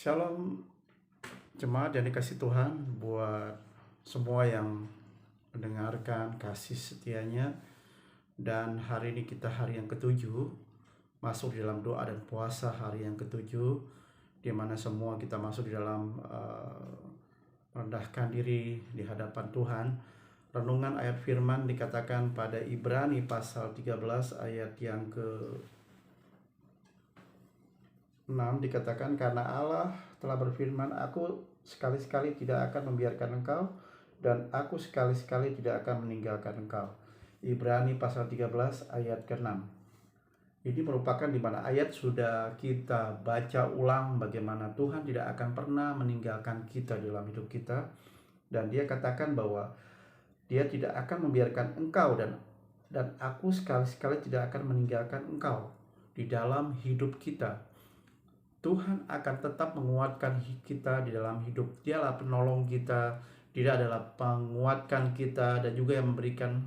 Shalom jemaat yang dikasih Tuhan, buat semua yang mendengarkan kasih setianya. Dan hari ini kita hari yang ketujuh, masuk di dalam doa dan puasa hari yang ketujuh, di mana semua kita masuk di dalam merendahkan diri di hadapan Tuhan. Renungan ayat firman dikatakan pada Ibrani pasal 13 ayat yang ke 6 dikatakan, karena Allah telah berfirman, aku sekali-sekali tidak akan membiarkan engkau, dan aku sekali-sekali tidak akan meninggalkan engkau. Ibrani pasal 13 ayat ke-6. Ini merupakan di mana ayat sudah kita baca ulang bagaimana Tuhan tidak akan pernah meninggalkan kita dalam hidup kita. Dan dia katakan bahwa dia tidak akan membiarkan engkau, dan aku sekali-sekali tidak akan meninggalkan engkau di dalam hidup kita. Tuhan akan tetap menguatkan kita di dalam hidup. Dialah penolong kita, Dia adalah penguatkan kita, dan juga yang memberikan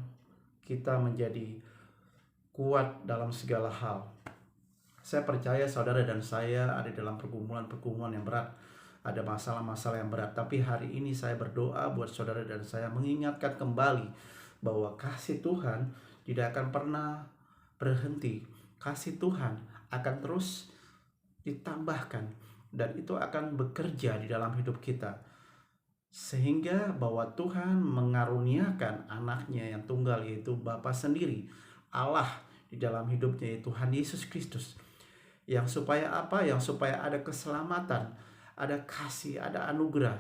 kita menjadi kuat dalam segala hal. Saya percaya saudara dan saya ada dalam pergumulan-pergumulan yang berat, ada masalah-masalah yang berat. Tapi hari ini saya berdoa buat saudara dan saya, mengingatkan kembali bahwa kasih Tuhan tidak akan pernah berhenti. Kasih Tuhan akan terus ditambahkan, dan itu akan bekerja di dalam hidup kita, sehingga bahwa Tuhan mengaruniakan anaknya yang tunggal, yaitu Bapa sendiri, Allah di dalam hidupnya, yaitu Tuhan Yesus Kristus, yang supaya apa? Yang supaya ada keselamatan, ada kasih, ada anugerah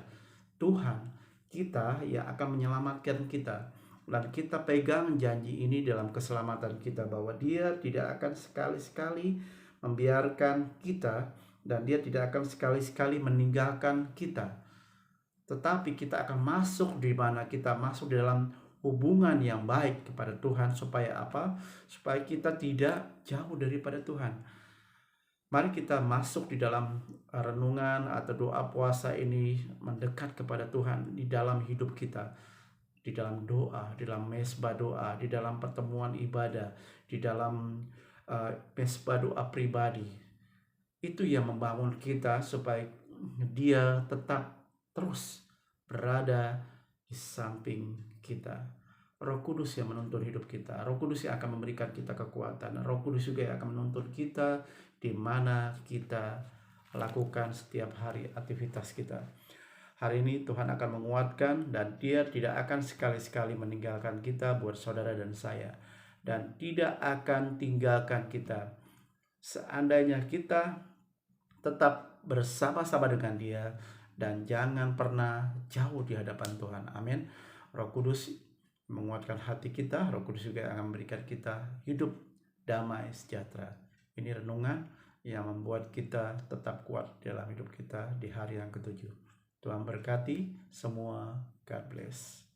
Tuhan kita yang akan menyelamatkan kita. Dan kita pegang janji ini dalam keselamatan kita, bahwa Dia tidak akan sekali-sekali membiarkan kita, dan Dia tidak akan sekali-sekali meninggalkan kita. Tetapi kita akan masuk di mana kita masuk dalam hubungan yang baik kepada Tuhan. Supaya apa? Supaya kita tidak jauh daripada Tuhan. Mari kita masuk di dalam renungan atau doa puasa ini, mendekat kepada Tuhan di dalam hidup kita, di dalam doa, di dalam mesbah doa, di dalam pertemuan ibadah, di dalam mesbah doa pribadi. Itu yang membangun kita supaya Dia tetap terus berada di samping kita. Roh Kudus yang menuntun hidup kita, Roh Kudus yang akan memberikan kita kekuatan, Roh Kudus juga yang akan menuntun kita di mana kita lakukan setiap hari aktivitas kita. Hari ini Tuhan akan menguatkan, dan Dia tidak akan sekali-sekali meninggalkan kita buat saudara dan saya, dan tidak akan tinggalkan kita seandainya kita tetap bersama-sama dengan Dia, dan jangan pernah jauh di hadapan Tuhan. Amin. Roh Kudus menguatkan hati kita, Roh Kudus juga akan memberikan kita hidup damai sejahtera. Ini renungan yang membuat kita tetap kuat dalam hidup kita di hari yang ketujuh. Tuhan berkati semua. God bless.